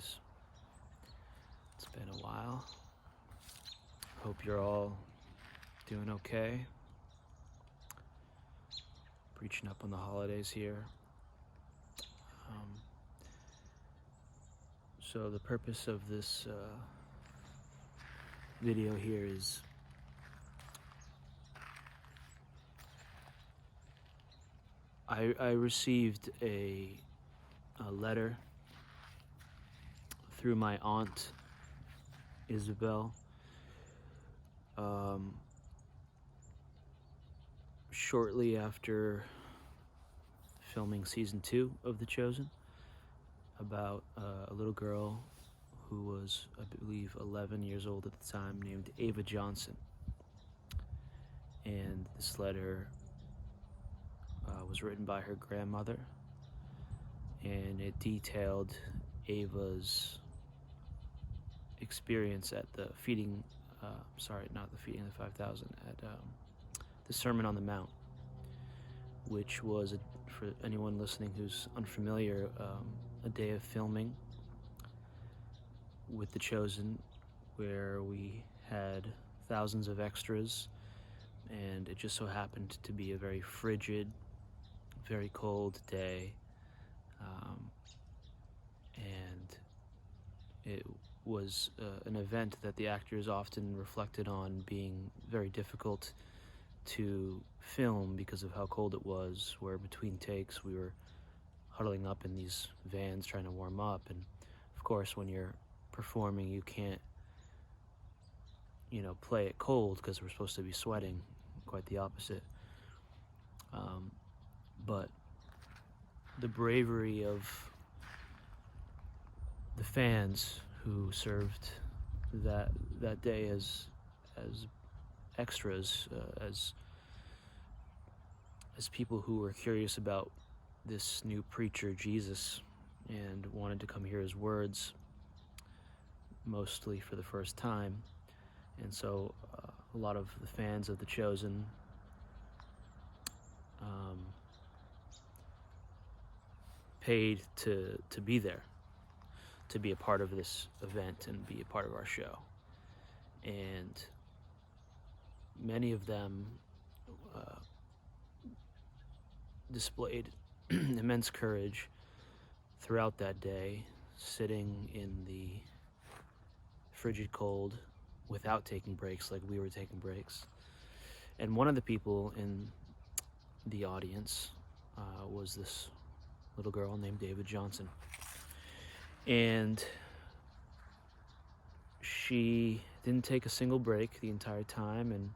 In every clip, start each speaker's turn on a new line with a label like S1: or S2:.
S1: guys. It's been a while. Hope you're all doing okay. Reaching up on the holidays here. So the purpose of this video here is I received a letter through my aunt Isabel shortly after filming season 2 of The Chosen, about a little girl who was, I believe, 11 years old at the time, named Ava Johnson. And this letter was written by her grandmother, and it detailed Ava's experience at the feeding, not the feeding of the 5,000, at the Sermon on the Mount, which was, for anyone listening who's unfamiliar, a day of filming with The Chosen, where we had thousands of extras, and it just so happened to be a very frigid, very cold day, and it was an event that the actors often reflected on being very difficult to film because of how cold it was, where between takes we were huddling up in these vans trying to warm up. And of course, when you're performing, you can't play it cold because we're supposed to be sweating. Quite the opposite. But the bravery of the fans who served that day as extras, as people who were curious about this new preacher, Jesus, and wanted to come hear his words, mostly for the first time. And so a lot of the fans of The Chosen paid to be there, to be a part of this event and be a part of our show. And many of them displayed immense courage throughout that day, sitting in the frigid cold without taking breaks like we were taking breaks. And one of the people in the audience was this little girl named Ava Johnson. And she didn't take a single break the entire time and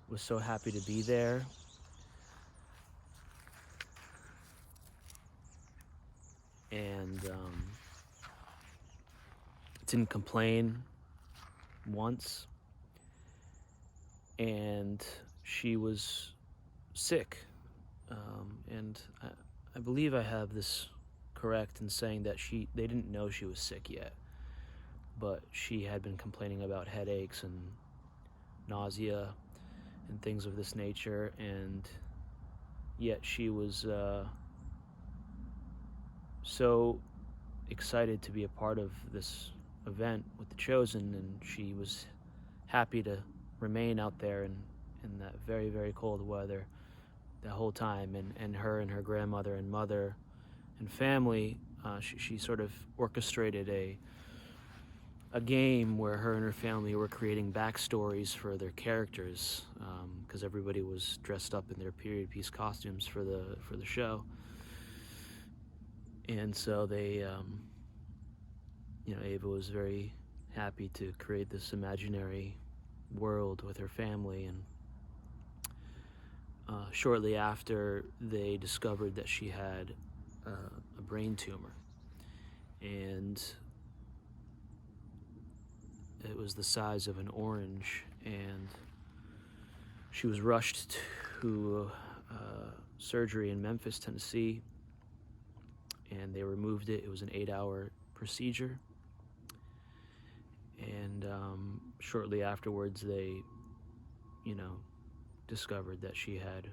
S1: was so happy to be there. And didn't complain once. And she was sick. And I believe I have this correct in saying that they didn't know she was sick yet, but she had been complaining about headaches and nausea and things of this nature, and yet she was so excited to be a part of this event with The Chosen, and she was happy to remain out there in that very, very cold weather the whole time. And her and her grandmother and mother and family, she sort of orchestrated a game where her and her family were creating backstories for their characters, because everybody was dressed up in their period piece costumes for the show. And so they, Ava was very happy to create this imaginary world with her family. And shortly after, they discovered that she had a brain tumor, and it was the size of an orange, and she was rushed to surgery in Memphis, Tennessee, and they removed it. It was an 8-hour procedure, and shortly afterwards they discovered that she had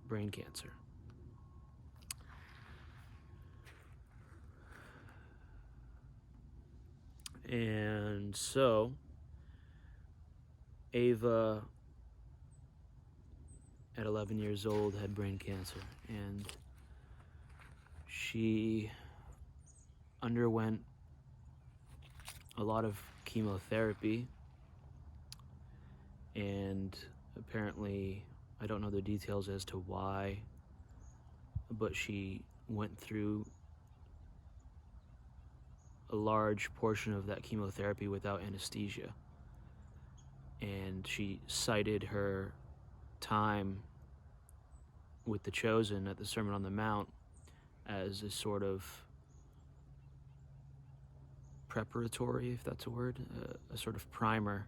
S1: brain cancer. And so Ava, at 11 years old, had brain cancer, and she underwent a lot of chemotherapy, and apparently, I don't know the details as to why, but she went through a large portion of that chemotherapy without anesthesia. And she cited her time with the Chosen at the Sermon on the Mount as a sort of preparatory, if that's a word, a sort of primer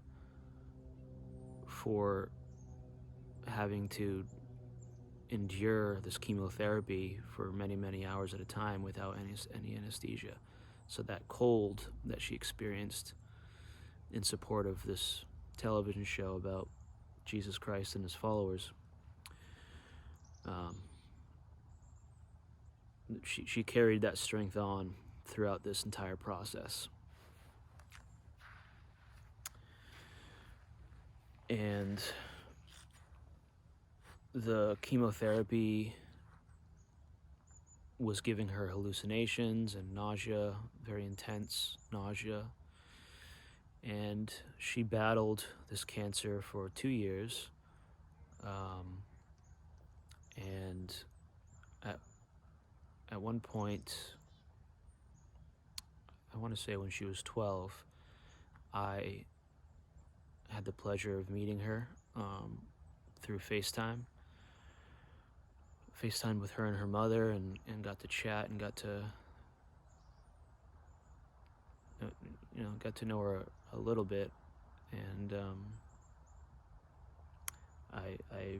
S1: for having to endure this chemotherapy for many, many hours at a time without any anesthesia. So that cold that she experienced in support of this television show about Jesus Christ and his followers, she carried that strength on throughout this entire process. And the chemotherapy was giving her hallucinations and nausea, very intense nausea. And she battled this cancer for 2 years. And at one point, I want to say when she was 12, I had the pleasure of meeting her through FaceTime with her and her mother, and got to chat and got to know her a little bit. And I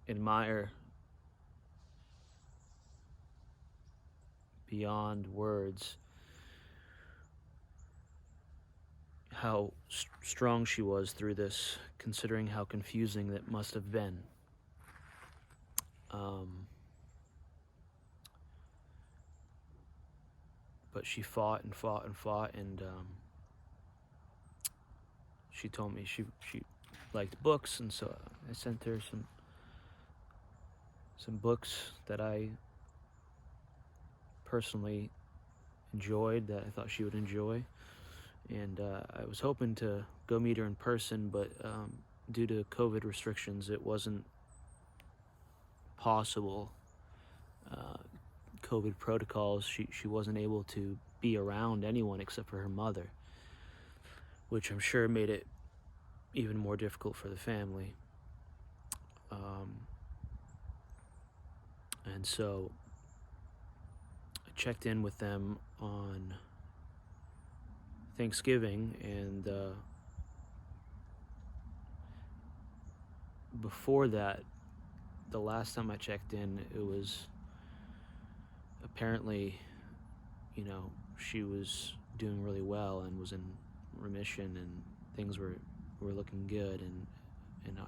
S1: admire beyond words how strong she was through this, considering how confusing that must have been. But she fought and fought and fought, and she told me she liked books, and so I sent her some books that I personally enjoyed, that I thought she would enjoy. And I was hoping to go meet her in person, but due to COVID restrictions, it wasn't possible. COVID protocols, she wasn't able to be around anyone except for her mother, which I'm sure made it even more difficult for the family. And so I checked in with them on Thanksgiving, and before that, the last time I checked in, it was apparently, she was doing really well and was in remission, and things were looking good. And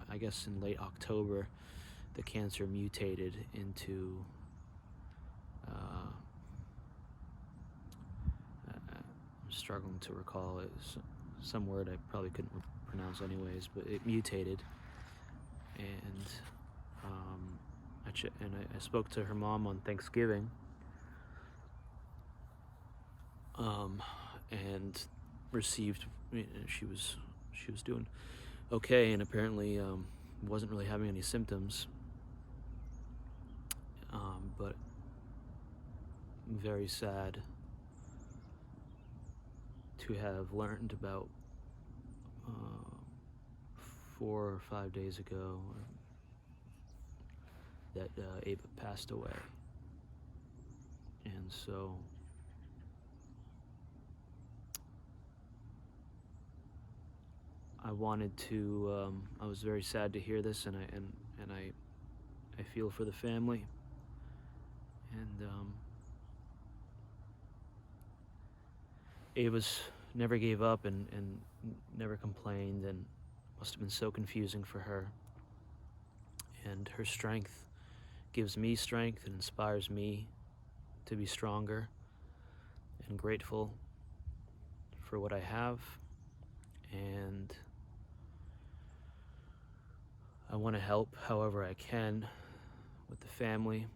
S1: I guess in late October, the cancer mutated into I'm struggling to recall it. Some word I probably couldn't pronounce anyways, but it mutated. And I spoke to her mom on Thanksgiving, and received, she was doing okay, and apparently wasn't really having any symptoms, but very sad to have learned about 4 or 5 days ago that Ava passed away. And so I wanted to, I was very sad to hear this, and I feel for the family. And Ava's never gave up and never complained, and must have been so confusing for her. And her strength gives me strength and inspires me to be stronger. and grateful for what I have, and I want to help however I can with the family.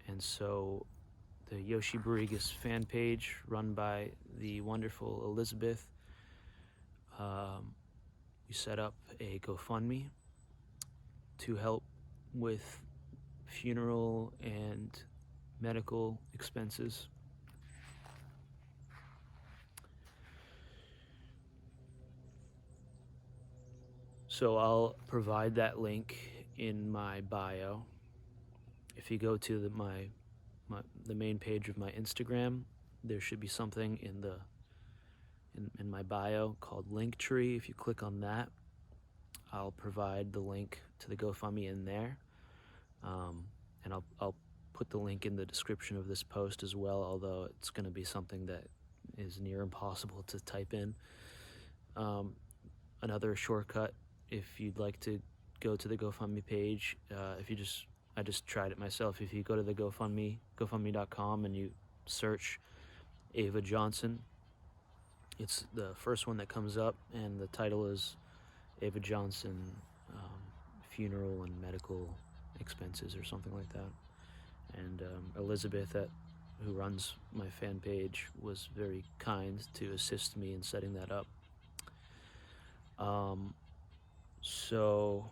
S1: And so the Yoshi Barrigas fan page, run by the wonderful Elizabeth, we set up a GoFundMe to help with funeral and medical expenses. So I'll provide that link in my bio. If you go to the main page of my Instagram, there should be something in my bio called Linktree. If you click on that, I'll provide the link to the GoFundMe in there, and I'll put the link in the description of this post as well, although it's going to be something that is near impossible to type in. Another shortcut, if you'd like to go to the GoFundMe page, I just tried it myself. If you go to the GoFundMe.com, and you search Ava Johnson, it's the first one that comes up, and the title is Ava Johnson funeral and medical expenses or something like that. And Elizabeth, who runs my fan page, was very kind to assist me in setting that up. So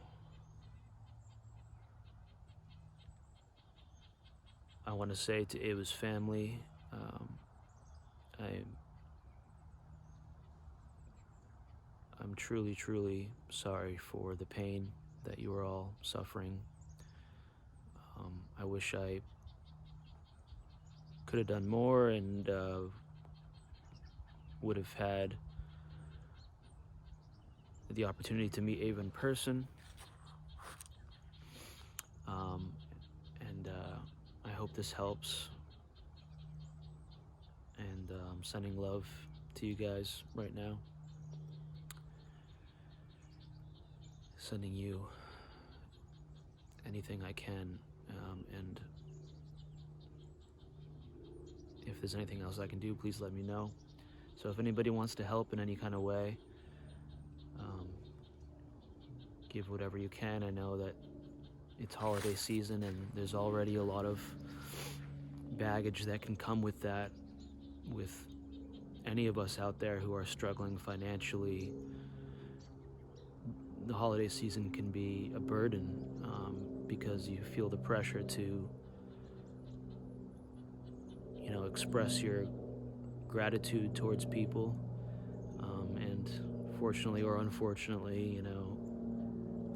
S1: I want to say to Ava's family, I'm truly, truly sorry for the pain that you are all suffering. I wish I could have done more and would have had the opportunity to meet Ava in person. And I hope this helps. And I'm sending love to you guys right now. Sending you anything I can, and if there's anything else I can do, please let me know. So if anybody wants to help in any kind of way, give whatever you can. I know that it's holiday season and there's already a lot of baggage that can come with that, with any of us out there who are struggling financially. The holiday season can be a burden, because you feel the pressure to, express your gratitude towards people, and fortunately or unfortunately,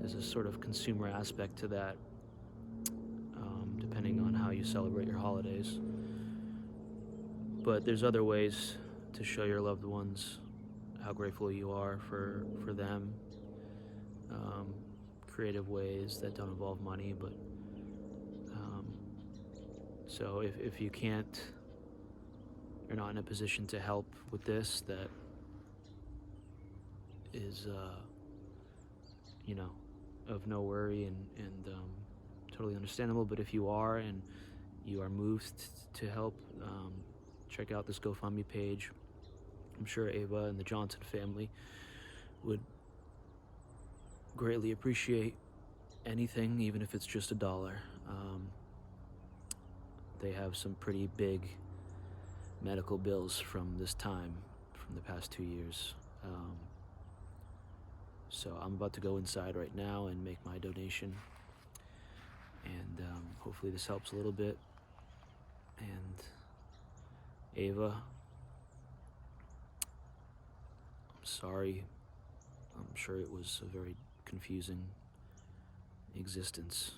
S1: there's a sort of consumer aspect to that, depending on how you celebrate your holidays. But there's other ways to show your loved ones how grateful you are for them. Creative ways that don't involve money, but so if you can't, you're not in a position to help with this, that is of no worry and totally understandable. But if you are, and you are moved to help, check out this GoFundMe page. I'm sure Ava and the Johnson family would greatly appreciate anything, even if it's just $1. They have some pretty big medical bills from this time, from the past 2 years. So I'm about to go inside right now and make my donation, and hopefully this helps a little bit. And Ava, I'm sorry. I'm sure it was a very confusing existence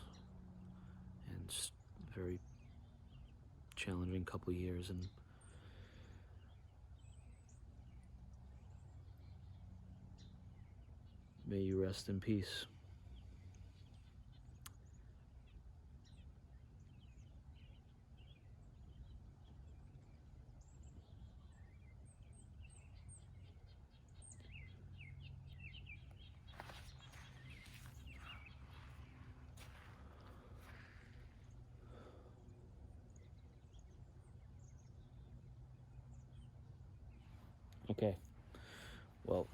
S1: and just a very challenging couple of years, and may you rest in peace. Okay. Well,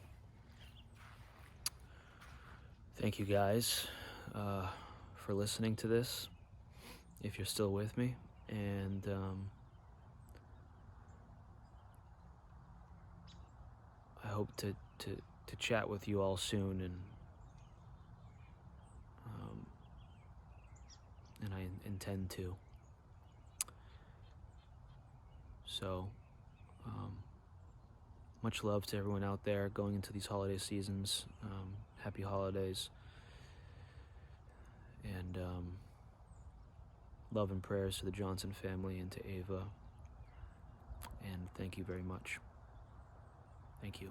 S1: thank you guys for listening to this, if you're still with me. And I hope to chat with you all soon, and I intend to. So, much love to everyone out there going into these holiday seasons. Happy holidays. And love and prayers to the Johnson family and to Ava. And thank you very much. Thank you.